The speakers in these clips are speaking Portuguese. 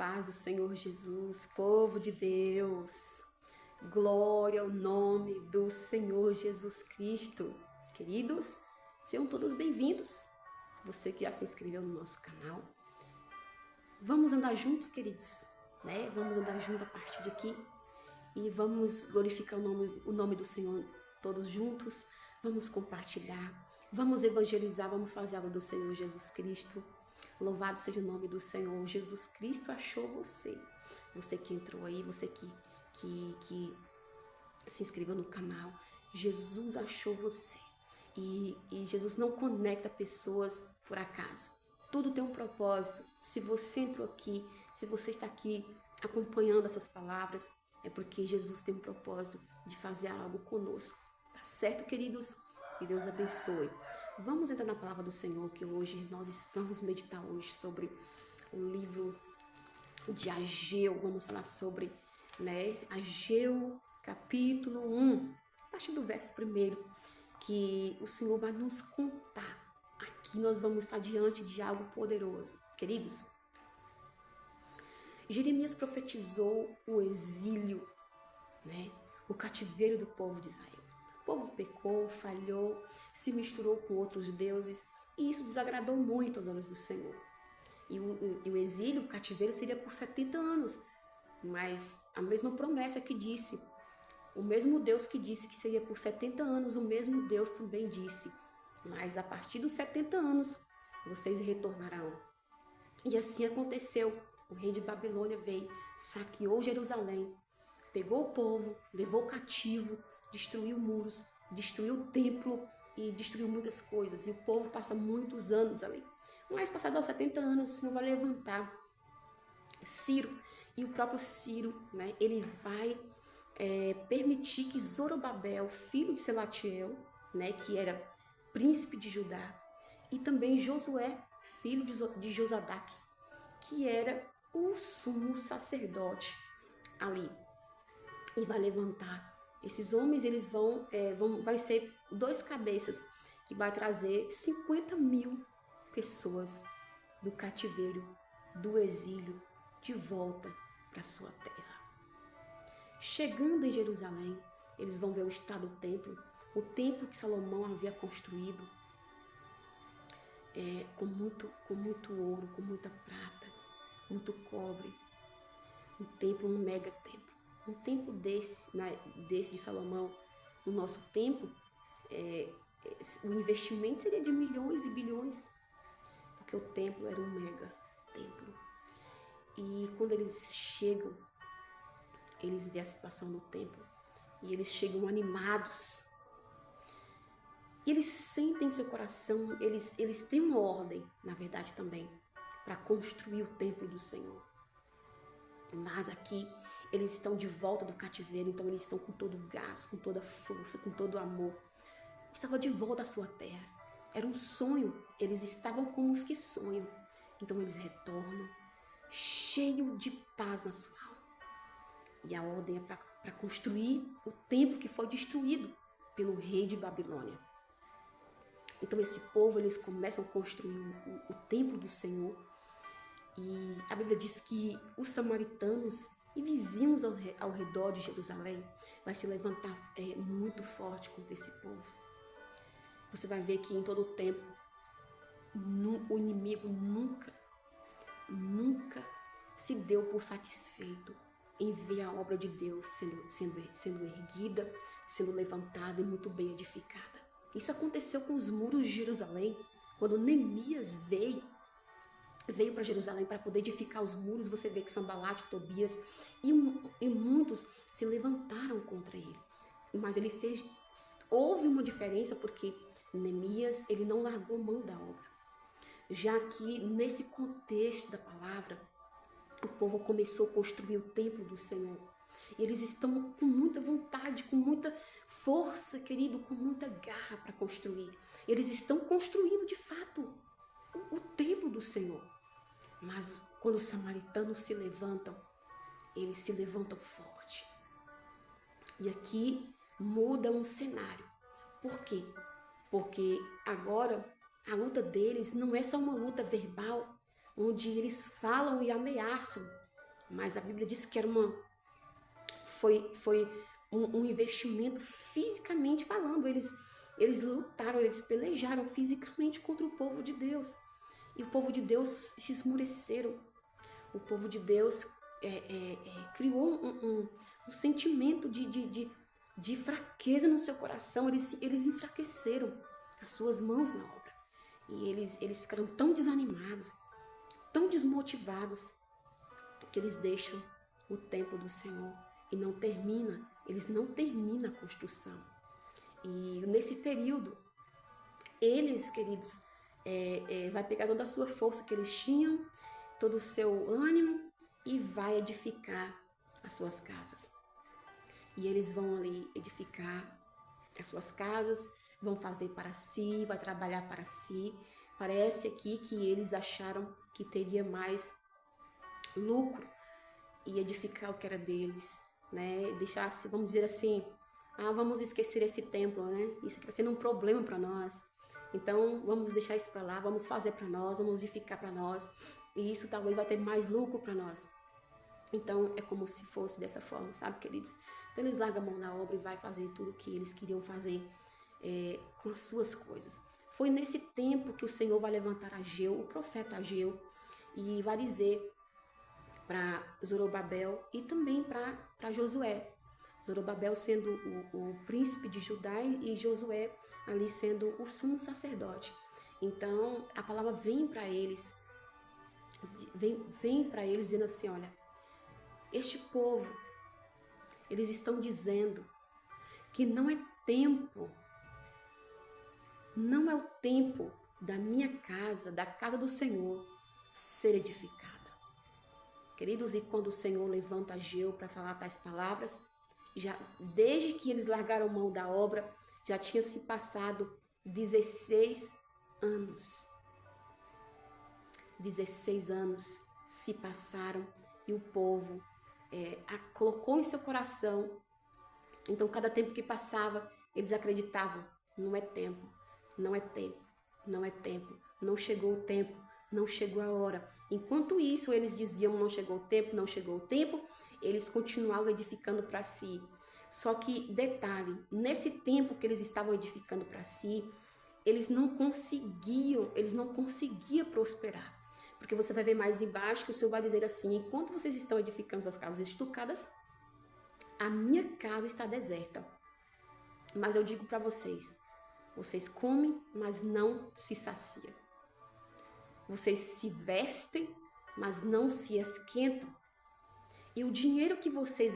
paz do Senhor Jesus, povo de Deus, glória ao nome do Senhor Jesus Cristo. Queridos, sejam todos bem-vindos. Você que já se inscreveu no nosso canal. Vamos andar juntos, queridos, né? Vamos andar juntos a partir de aqui e vamos glorificar o nome do Senhor todos juntos. Vamos compartilhar, vamos evangelizar, vamos fazer algo do Senhor Jesus Cristo. Louvado seja o nome do Senhor. Jesus Cristo achou você. Você que entrou aí, você que se inscreveu no canal. Jesus achou você. E Jesus não conecta pessoas por acaso. Tudo tem um propósito. Se você entrou aqui, se você está aqui acompanhando essas palavras, é porque Jesus tem um propósito de fazer algo conosco. Tá certo, queridos? Que Deus abençoe. Vamos entrar na palavra do Senhor, que hoje nós vamos meditar hoje sobre o livro de Ageu. Vamos falar sobre, Ageu, capítulo 1, a partir do verso 1, que o Senhor vai nos contar. Aqui nós vamos estar diante de algo poderoso. Queridos, Jeremias profetizou o exílio, o cativeiro do povo de Israel. O povo pecou, falhou, se misturou com outros deuses e isso desagradou muito aos olhos do Senhor. E o exílio, o cativeiro seria por 70 anos, mas a mesma promessa que disse, o mesmo Deus que disse que seria por 70 anos, o mesmo Deus também disse, mas a partir dos 70 anos vocês retornarão. E assim aconteceu. O rei de Babilônia veio, saqueou Jerusalém, pegou o povo, levou cativo, destruiu muros, destruiu o templo e destruiu muitas coisas. E o povo passa muitos anos ali. Mas passados aos 70 anos, o Senhor vai levantar Ciro. E o próprio Ciro, ele vai permitir que Zorobabel, filho de Selatiel, que era príncipe de Judá, e também Josué, filho de Josadaque, que era o sumo sacerdote ali. E vai levantar. Esses homens, eles vai ser 2 cabeças, que vai trazer 50 mil pessoas do cativeiro, do exílio, de volta para sua terra. Chegando em Jerusalém, eles vão ver o estado do templo, o templo que Salomão havia construído, com muito ouro, com muita prata, muito cobre, um mega templo. Um templo desse de Salomão, no nosso tempo, o investimento seria de milhões e bilhões, porque o templo era um mega templo. E quando eles chegam, eles veem a situação do templo e eles chegam animados. E eles sentem em seu coração, eles têm uma ordem, na verdade também, para construir o templo do Senhor. Mas aqui eles estão de volta do cativeiro, então eles estão com todo o gás, com toda a força, com todo o amor. Estavam de volta à sua terra. Era um sonho, eles estavam como os que sonham. Então eles retornam, cheio de paz na sua alma. E a ordem é para construir o templo que foi destruído pelo rei de Babilônia. Então esse povo, eles começam a construir o templo do Senhor. E a Bíblia diz que os samaritanos e vizinhos ao redor de Jerusalém vai se levantar muito forte contra esse povo. Você vai ver que em todo o tempo o inimigo nunca se deu por satisfeito em ver a obra de Deus sendo erguida, sendo levantada e muito bem edificada. Isso aconteceu com os muros de Jerusalém, quando Neemias veio para Jerusalém para poder edificar os muros. Você vê que Sambalate, Tobias e muitos se levantaram contra ele. Mas houve uma diferença, porque Neemias, ele não largou mão da obra. Já que nesse contexto da palavra, o povo começou a construir o templo do Senhor. Eles estão com muita vontade, com muita força, querido, com muita garra para construir. Eles estão construindo de fato o templo do Senhor. Mas quando os samaritanos se levantam, eles se levantam forte. E aqui muda um cenário. Por quê? Porque agora a luta deles não é só uma luta verbal, onde eles falam e ameaçam, mas a Bíblia diz que foi um investimento fisicamente falando. Eles lutaram, eles pelejaram fisicamente contra o povo de Deus. E o povo de Deus se esmureceram. O povo de Deus criou um sentimento de fraqueza no seu coração. Eles enfraqueceram as suas mãos na obra. E eles ficaram tão desanimados, tão desmotivados, que eles deixam o templo do Senhor e eles não terminam a construção. E nesse período, eles, queridos, vai pegar toda a sua força que eles tinham, todo o seu ânimo e vai edificar as suas casas. E eles vão ali edificar as suas casas, vão fazer para si, vai trabalhar para si. Parece aqui que eles acharam que teria mais lucro e edificar o que era deles, né? Deixasse, vamos dizer assim, vamos esquecer esse templo, né? Isso aqui está sendo um problema para nós. Então, vamos deixar isso para lá, vamos fazer para nós, vamos edificar para nós. E isso talvez vai ter mais lucro para nós. Então, é como se fosse dessa forma, sabe, queridos? Então, eles largam a mão na obra e vai fazer tudo o que eles queriam fazer com as suas coisas. Foi nesse tempo que o Senhor vai levantar Ageu, o profeta Ageu, e vai dizer para Zorobabel e também para Josué. Zorobabel sendo o príncipe de Judá e Josué ali sendo o sumo sacerdote. Então, a palavra vem para eles, vem para eles dizendo assim, olha, este povo, eles estão dizendo que não é o tempo da minha casa, da casa do Senhor, ser edificada. Queridos, e quando o Senhor levanta Ageu para falar tais palavras, já desde que eles largaram mão da obra, já tinha se passado 16 anos. 16 anos se passaram e o povo colocou em seu coração. Então, cada tempo que passava, eles acreditavam, não é tempo, não é tempo, não é tempo, não chegou o tempo, não chegou a hora. Enquanto isso, eles diziam, não chegou o tempo, não chegou o tempo, eles continuavam edificando para si. Só que, detalhe, nesse tempo que eles estavam edificando para si, eles não conseguiam prosperar. Porque você vai ver mais embaixo que o Senhor vai dizer assim, enquanto vocês estão edificando suas casas estucadas, a minha casa está deserta. Mas eu digo para vocês, vocês comem, mas não se saciam. Vocês se vestem, mas não se esquentam. E o dinheiro que vocês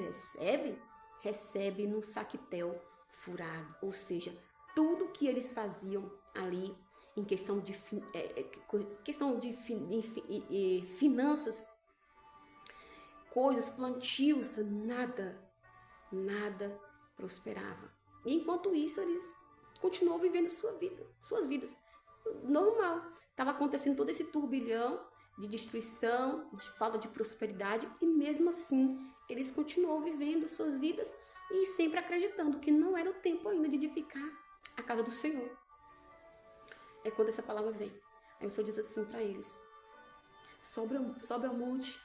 recebem num saquetel furado. Ou seja, tudo que eles faziam ali em questão de finanças, coisas, plantios, nada prosperava. E enquanto isso, eles continuam vivendo suas vidas. Normal. Estava acontecendo todo esse turbilhão de destruição, de falta de prosperidade, e mesmo assim, eles continuam vivendo suas vidas e sempre acreditando que não era o tempo ainda de edificar a casa do Senhor. É quando essa palavra vem. Aí o Senhor diz assim para eles, sobe ao monte,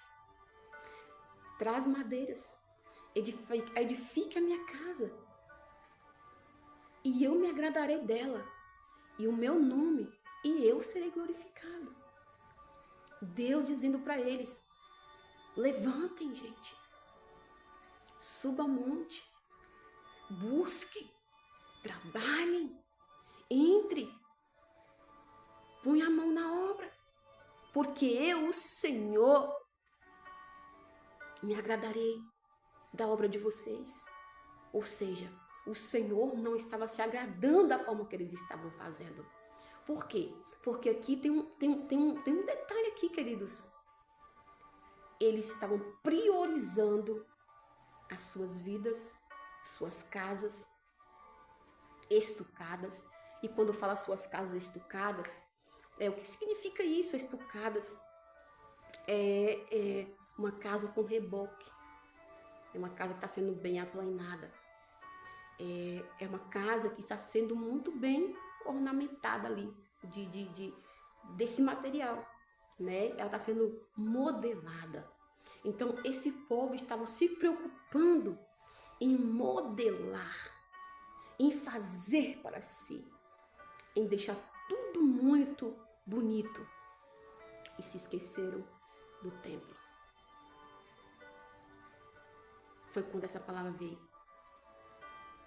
traz madeiras, edifique a minha casa, e eu me agradarei dela, e o meu nome, e eu serei glorificado. Deus dizendo para eles, levantem, gente, suba ao monte, busquem, trabalhem, entre, põe a mão na obra, porque eu, o Senhor, me agradarei da obra de vocês. Ou seja, o Senhor não estava se agradando da forma que eles estavam fazendo. Por quê? Porque aqui tem um detalhe aqui, queridos. Eles estavam priorizando as suas vidas, suas casas estucadas. E quando fala suas casas estucadas, o que significa isso, estucadas? É uma casa com reboque. É uma casa que está sendo bem aplainada. É uma casa que está sendo muito bem ornamentada ali, desse material, né? Ela está sendo modelada. Então, esse povo estava se preocupando em modelar, em fazer para si, em deixar tudo muito bonito, e se esqueceram do templo. Foi quando essa palavra veio.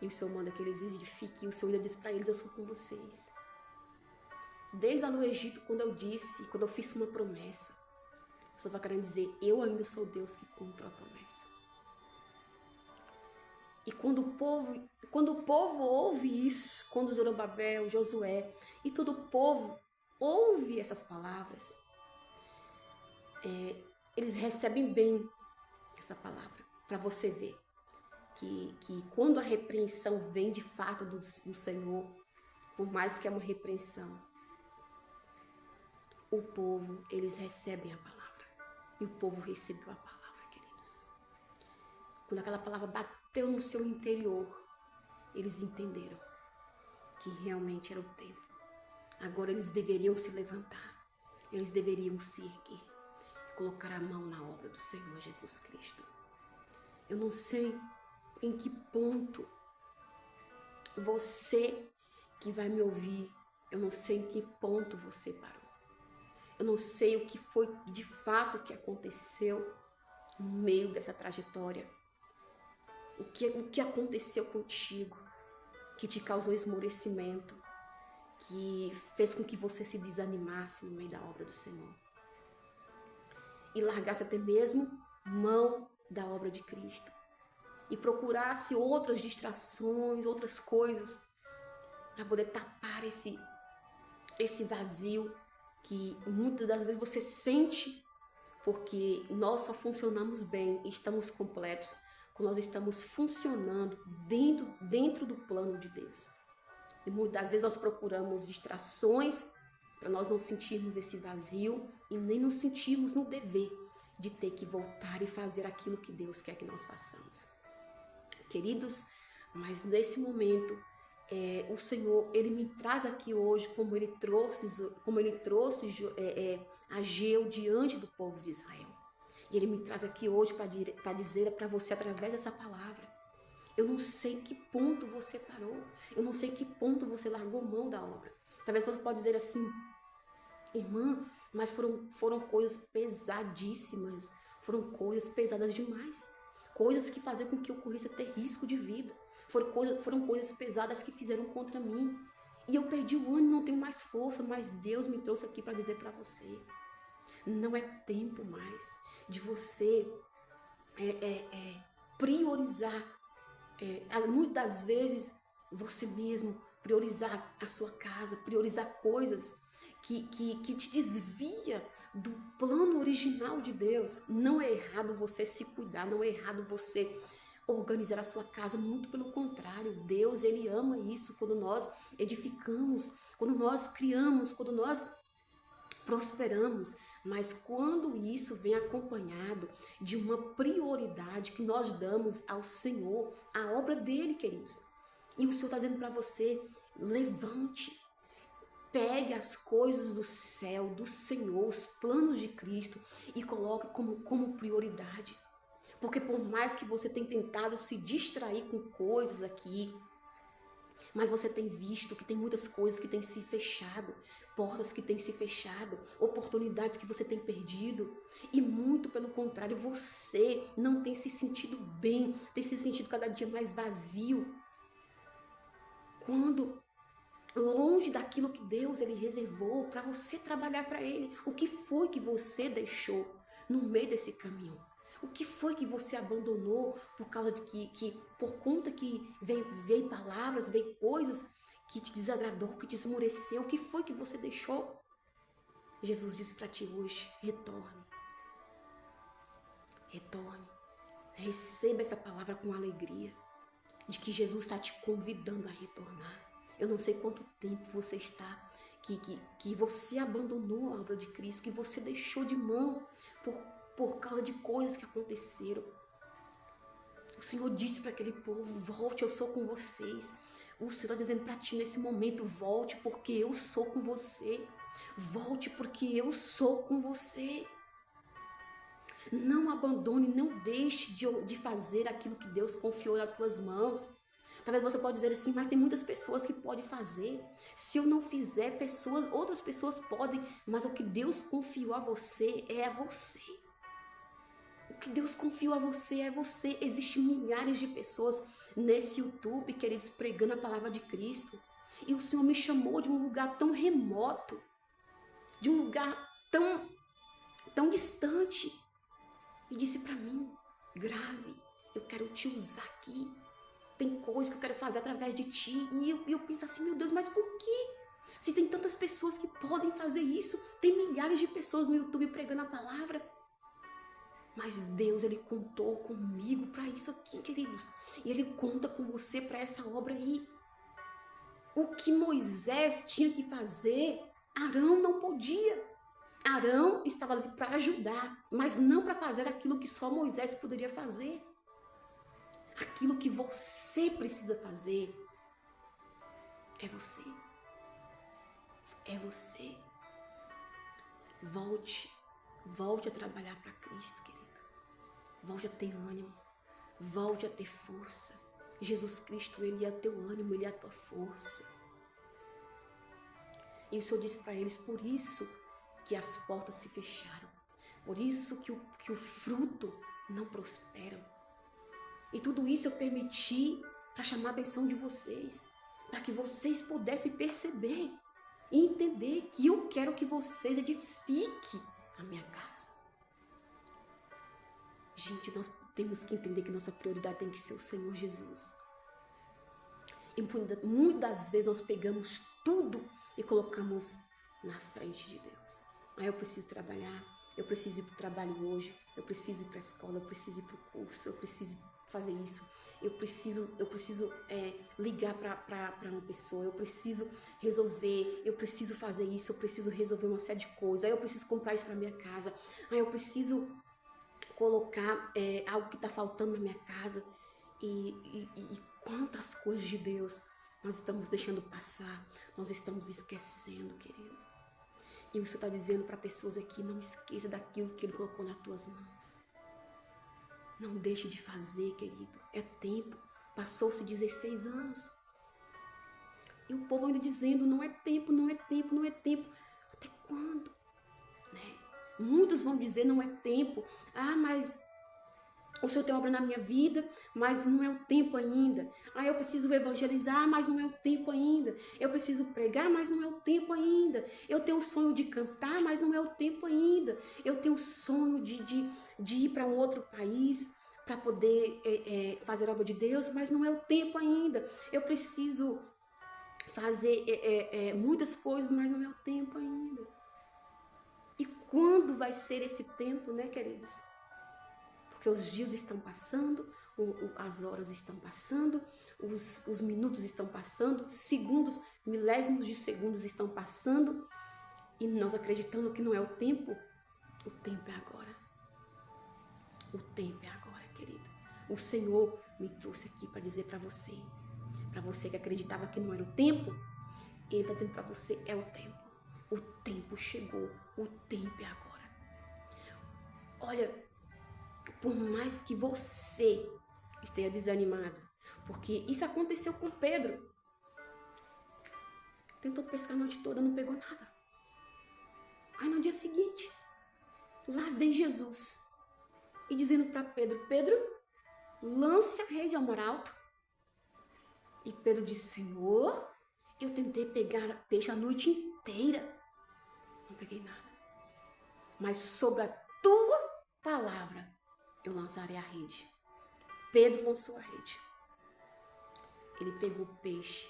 E o Senhor manda que eles edifiquem, e o Senhor ainda disse para eles: eu sou com vocês. Desde lá no Egito, quando eu fiz uma promessa, o Senhor vai querendo dizer: eu ainda sou Deus que cumpre a promessa. E quando o povo ouve isso, quando Zorobabel, Josué e todo o povo ouve essas palavras, eles recebem bem essa palavra, para você ver que quando a repreensão vem de fato do Senhor, por mais que é uma repreensão, o povo, eles recebem a palavra. E o povo recebeu a palavra, queridos. Quando aquela palavra bateu no seu interior, eles entenderam que realmente era o tempo. Agora eles deveriam se levantar, eles deveriam se erguer e colocar a mão na obra do Senhor Jesus Cristo. Eu não sei em que ponto você que vai me ouvir, eu não sei em que ponto você parou. Eu não sei o que foi de fato que aconteceu no meio dessa trajetória. O que aconteceu contigo que te causou esmorecimento, que fez com que você se desanimasse no meio da obra do Senhor e largasse até mesmo mão da obra de Cristo e procurasse outras distrações, outras coisas para poder tapar esse vazio que muitas das vezes você sente, porque nós só funcionamos bem e estamos completos quando nós estamos funcionando dentro do plano de Deus. E muitas das vezes nós procuramos distrações para nós não sentirmos esse vazio e nem nos sentirmos no dever de ter que voltar e fazer aquilo que Deus quer que nós façamos. Queridos, mas nesse momento o Senhor, Ele me traz aqui hoje como Ele trouxe Ageu diante do povo de Israel. E Ele me traz aqui hoje para dizer para você através dessa palavra: eu não sei que ponto você parou, eu não sei que ponto você largou mão da obra. Talvez você pode dizer assim: irmã, mas foram coisas pesadíssimas, foram coisas pesadas demais, coisas que faziam com que eu corresse até risco de vida. Foram coisas pesadas que fizeram contra mim. E eu perdi o ânimo, não tenho mais força, mas Deus me trouxe aqui para dizer para você: não é tempo mais de você priorizar, muitas das vezes, você mesmo, priorizar a sua casa, priorizar coisas que te desvia do plano original de Deus. Não é errado você se cuidar, não é errado você organizar a sua casa, muito pelo contrário. Deus, Ele ama isso quando nós edificamos, quando nós criamos, quando nós prosperamos. Mas quando isso vem acompanhado de uma prioridade que nós damos ao Senhor, a obra dele, queridos, e o Senhor está dizendo para você: levante, pegue as coisas do céu, do Senhor, os planos de Cristo e coloque como prioridade. Porque por mais que você tenha tentado se distrair com coisas aqui, mas você tem visto que tem muitas coisas que têm se fechado, portas que têm se fechado, oportunidades que você tem perdido. E muito pelo contrário, você não tem se sentido bem, tem se sentido cada dia mais vazio. Quando longe daquilo que Deus Ele reservou para você trabalhar para Ele. O que foi que você deixou no meio desse caminho? O que foi que você abandonou por causa de por conta que veio palavras, veio coisas que te desagradou, que te esmoreceu? O que foi que você deixou? Jesus disse para ti hoje: retorne. Retorne. Receba essa palavra com alegria, de que Jesus está te convidando a retornar. Eu não sei quanto tempo você está, que você abandonou a obra de Cristo, que você deixou de mão por causa de coisas que aconteceram. O Senhor disse para aquele povo: volte, eu sou com vocês. O Senhor está dizendo para ti nesse momento: volte porque eu sou com você. Volte porque eu sou com você. Não abandone, não deixe de fazer aquilo que Deus confiou nas tuas mãos. Talvez você pode dizer assim, mas tem muitas pessoas que podem fazer. Se eu não fizer, outras pessoas podem, mas o que Deus confiou a você é a você. O que Deus confiou a você é você. Existem milhares de pessoas nesse YouTube, queridos, pregando a palavra de Cristo. E o Senhor me chamou de um lugar tão remoto, de um lugar tão distante, e disse para mim, grave, eu quero te usar aqui. Tem coisa que eu quero fazer através de ti. E eu penso assim, meu Deus, mas por quê? Se tem tantas pessoas que podem fazer isso, tem milhares de pessoas no YouTube pregando a palavra. Mas Deus, Ele contou comigo para isso aqui, queridos. E Ele conta com você para essa obra aí. O que Moisés tinha que fazer, Arão não podia. Arão estava ali para ajudar, mas não para fazer aquilo que só Moisés poderia fazer. Aquilo que você precisa fazer é você. É você. Volte a trabalhar para Cristo, querido. Volte a ter ânimo. Volte a ter força. Jesus Cristo, Ele é o teu ânimo, Ele é a tua força. E o Senhor disse para eles, por isso que as portas se fecharam. Por isso que o fruto não prospera. E tudo isso eu permiti para chamar a atenção de vocês, para que vocês pudessem perceber e entender que eu quero que vocês edifiquem a minha casa. Gente, nós temos que entender que nossa prioridade tem que ser o Senhor Jesus. E muitas das vezes nós pegamos tudo e colocamos na frente de Deus. Aí eu preciso trabalhar, eu preciso ir para o trabalho hoje, eu preciso ir para a escola, eu preciso ir para o curso, eu preciso fazer isso, eu preciso ligar para uma pessoa, eu preciso resolver, eu preciso fazer isso, eu preciso resolver uma série de coisas, aí eu preciso comprar isso para minha casa, aí eu preciso colocar algo que está faltando na minha casa, e quantas coisas de Deus nós estamos deixando passar, nós estamos esquecendo, querido. E o Senhor está dizendo para pessoas aqui, não esqueça daquilo que Ele colocou nas tuas mãos. Não deixe de fazer, querido. É tempo. Passou-se 16 anos. E o povo ainda dizendo, não é tempo, não é tempo, não é tempo. Até quando? Né? Muitos vão dizer, não é tempo. Ah, mas o Senhor tem obra na minha vida, mas não é o tempo ainda. Ah, eu preciso evangelizar, mas não é o tempo ainda. Eu preciso pregar, mas não é o tempo ainda. Eu tenho o sonho de cantar, mas não é o tempo ainda. Eu tenho o sonho de ir para um outro país para poder fazer a obra de Deus, mas não é o tempo ainda. Eu preciso fazer muitas coisas, mas não é o tempo ainda. E quando vai ser esse tempo, né, queridos? Porque os dias estão passando, as horas estão passando, os minutos estão passando, segundos, milésimos de segundos estão passando, e nós acreditando que não é o tempo é agora. O tempo é agora, querido. O Senhor me trouxe aqui para dizer para você que acreditava que não era o tempo, Ele está dizendo para você, é o tempo. O tempo chegou, o tempo é agora. Olha, por mais que você esteja desanimado, porque isso aconteceu com Pedro. Tentou pescar a noite toda, não pegou nada. Aí no dia seguinte, lá vem Jesus e dizendo para Pedro, Pedro, lance a rede ao mar alto. E Pedro disse, Senhor, eu tentei pegar peixe a noite inteira, não peguei nada. Mas sobre a tua palavra, eu lançarei a rede. Pedro lançou a rede. Ele pegou o peixe,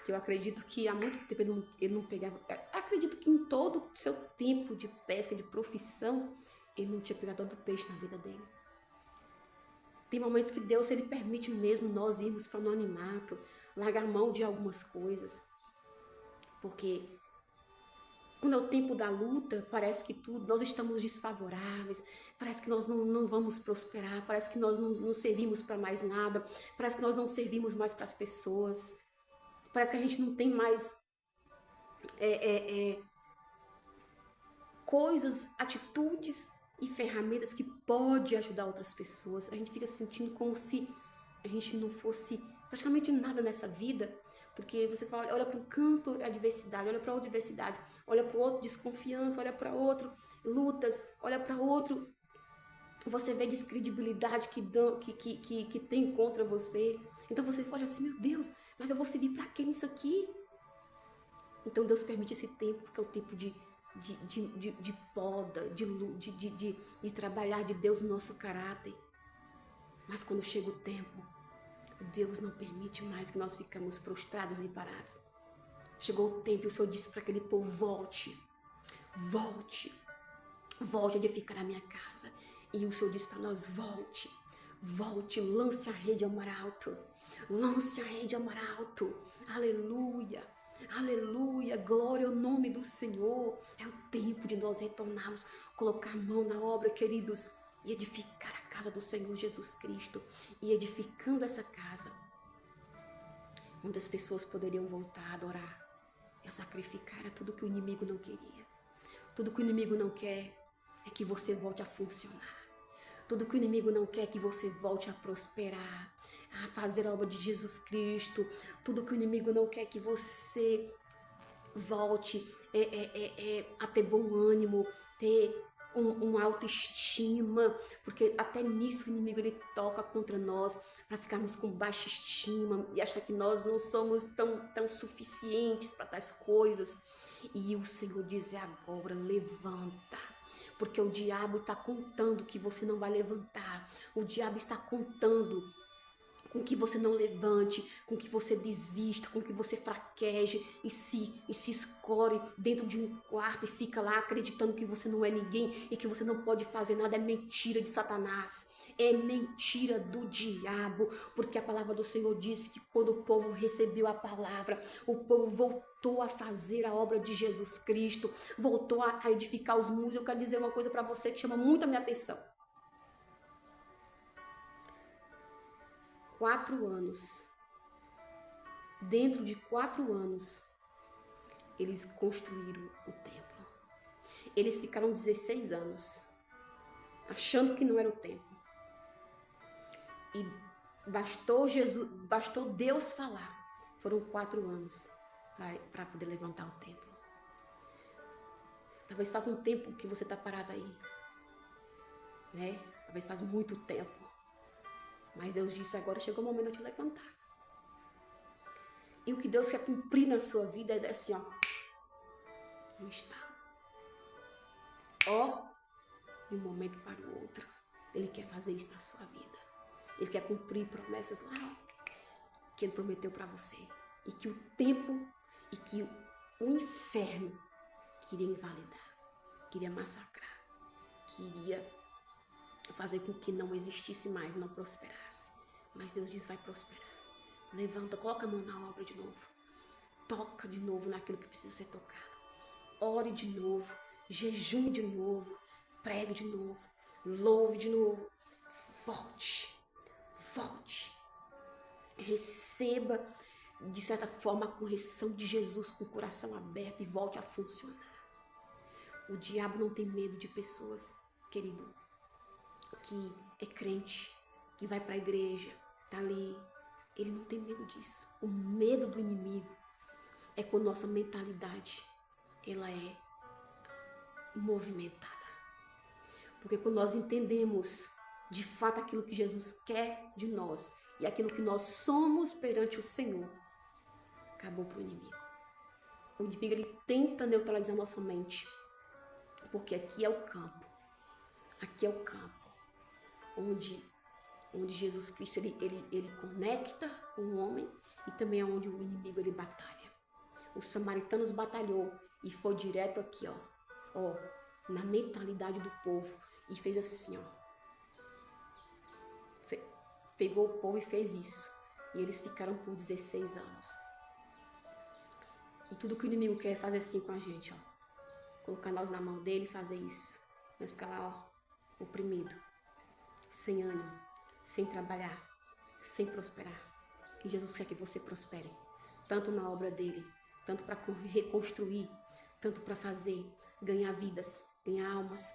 que eu acredito que há muito tempo ele não pegava. Acredito que em todo o seu tempo de pesca, de profissão, ele não tinha pegado tanto peixe na vida dele. Tem momentos que Deus, Ele permite mesmo nós irmos para o anonimato, largar a mão de algumas coisas. Porque quando é o tempo da luta, parece que nós estamos desfavoráveis, parece que nós não vamos prosperar, parece que nós não servimos para mais nada, parece que nós não servimos mais para as pessoas, parece que a gente não tem mais coisas, atitudes e ferramentas que pode ajudar outras pessoas, a gente fica se sentindo como se a gente não fosse praticamente nada nessa vida, porque você fala, olha para um canto adversidade, olha para outra adversidade, olha para o outro desconfiança, olha para outro lutas, olha para outro, você vê descredibilidade que tem contra você. Então você pode assim, meu Deus, mas eu vou servir para quem isso aqui? Então Deus permite esse tempo, porque é o tempo de poda, de trabalhar de Deus no nosso caráter. Mas quando chega o tempo, Deus não permite mais que nós ficamos prostrados e parados. Chegou o tempo e o Senhor disse para aquele povo, volte a edificar a minha casa. E o Senhor disse para nós, volte, lance a rede ao mar alto. Lance a rede ao mar alto. Aleluia. Aleluia, glória ao nome do Senhor. É o tempo de nós retornarmos, colocar a mão na obra, queridos, e edificar a casa do Senhor Jesus Cristo. E edificando essa casa, muitas pessoas poderiam voltar a adorar, a sacrificar a tudo que o inimigo não queria. Tudo que o inimigo não quer é que você volte a funcionar. Tudo que o inimigo não quer é que você volte a prosperar, a fazer a obra de Jesus Cristo. Tudo que o inimigo não quer é que você volte a ter bom ânimo, ter uma autoestima, porque até nisso o inimigo ele toca contra nós, para ficarmos com baixa estima e achar que nós não somos tão suficientes para tais coisas. E o Senhor diz agora, levanta. Porque o diabo está contando que você não vai levantar. O diabo está contando com que você não levante, com que você desista, com que você fraqueje e se escore dentro de um quarto e fica lá acreditando que você não é ninguém e que você não pode fazer nada. É mentira de Satanás. É mentira do diabo, porque a palavra do Senhor diz que quando o povo recebeu a palavra, o povo voltou a fazer a obra de Jesus Cristo, voltou a edificar os muros. Eu quero dizer uma coisa para você que chama muito a minha atenção. 4 anos. Dentro de 4 anos, eles construíram o templo. Eles ficaram 16 anos, achando que não era o tempo. E bastou Deus falar. Foram 4 anos para poder levantar o templo. Talvez faz um tempo que você está parado aí, né? Talvez faz muito tempo. Mas Deus disse, agora chegou o momento de te levantar. E o que Deus quer cumprir na sua vida é assim, ó. Não está. Ó, de um momento para o outro. Ele quer fazer isso na sua vida. Ele quer cumprir promessas lá que Ele prometeu para você. E que o tempo e que o inferno queria invalidar, queria massacrar, queria fazer com que não existisse mais, não prosperasse. Mas Deus diz, vai prosperar. Levanta, coloca a mão na obra de novo. Toca de novo naquilo que precisa ser tocado. Ore de novo, jejum de novo, pregue de novo, louve de novo. Volte. Receba, de certa forma, a correção de Jesus com o coração aberto e volte a funcionar. O diabo não tem medo de pessoas, querido, que é crente, que vai para a igreja, tá ali. Ele não tem medo disso. O medo do inimigo é quando nossa mentalidade ela é movimentada. Porque quando nós entendemos de fato aquilo que Jesus quer de nós e aquilo que nós somos perante o Senhor, acabou para o inimigo. O inimigo ele tenta neutralizar nossa mente, porque aqui é o campo. Aqui é o campo onde Jesus Cristo ele conecta com o homem e também é onde o inimigo ele batalha. Os samaritanos batalhou e foi direto aqui, ó, na mentalidade do povo e fez assim, ó. Pegou o povo e fez isso. E eles ficaram por 16 anos. E tudo que o inimigo quer é fazer assim com a gente, ó. Colocar nós na mão dele e fazer isso. Nós ficar lá, ó, oprimido, sem ânimo, sem trabalhar, sem prosperar. E Jesus quer que você prospere, tanto na obra dele, tanto para reconstruir, tanto para fazer, ganhar vidas, ganhar almas,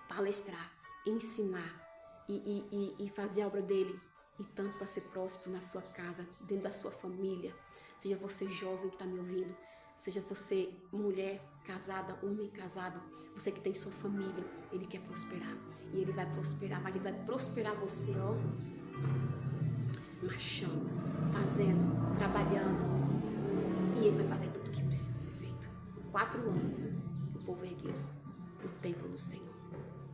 palestrar, ensinar e fazer a obra dele. E tanto para ser próspero na sua casa, dentro da sua família. Seja você jovem que está me ouvindo, seja você mulher casada, homem casado, você que tem sua família, ele quer prosperar. E ele vai prosperar, mas ele vai prosperar você, ó, marchando, fazendo, trabalhando. E ele vai fazer tudo o que precisa ser feito. 4 anos, o povo ergueu o templo do Senhor.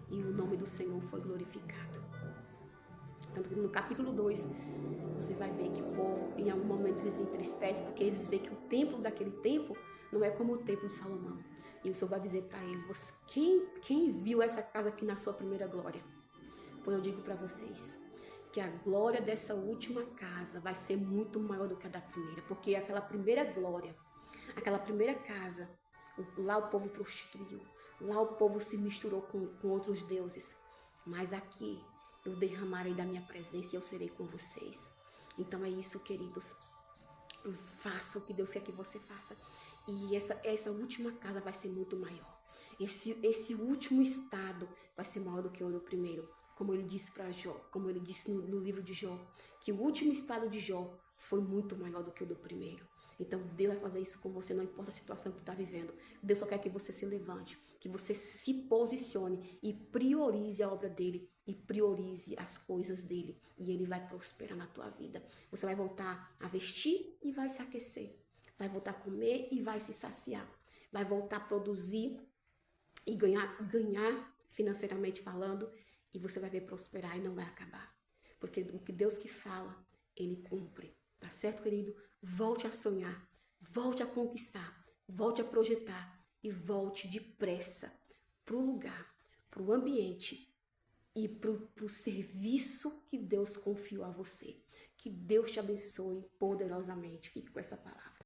E o nome do Senhor foi glorificado. Tanto que no capítulo 2, você vai ver que o povo, em algum momento, eles se entristecem, porque eles veem que o templo daquele tempo não é como o templo de Salomão. E o Senhor vai dizer para eles, quem viu essa casa aqui na sua primeira glória? Pois eu digo para vocês, que a glória dessa última casa vai ser muito maior do que a da primeira, porque aquela primeira glória, aquela primeira casa, lá o povo prostituiu, lá o povo se misturou com outros deuses, mas aqui eu derramarei da minha presença e eu serei com vocês. Então é isso, queridos. Faça o que Deus quer que você faça. E essa última casa vai ser muito maior. Esse último estado vai ser maior do que o do primeiro. Como ele disse para Jó, como ele disse no livro de Jó, que o último estado de Jó foi muito maior do que o do primeiro. Então Deus vai fazer isso com você, não importa a situação que tu está vivendo. Deus só quer que você se levante, que você se posicione e priorize a obra dele e priorize as coisas dele. E ele vai prosperar na tua vida. Você vai voltar a vestir e vai se aquecer. Vai voltar a comer e vai se saciar. Vai voltar a produzir e ganhar financeiramente falando. E você vai ver prosperar e não vai acabar. Porque o que Deus que fala, ele cumpre. Tá certo, querido? Volte a sonhar, volte a conquistar, volte a projetar e volte depressa para o lugar, para o ambiente e para o serviço que Deus confiou a você. Que Deus te abençoe poderosamente. Fique com essa palavra.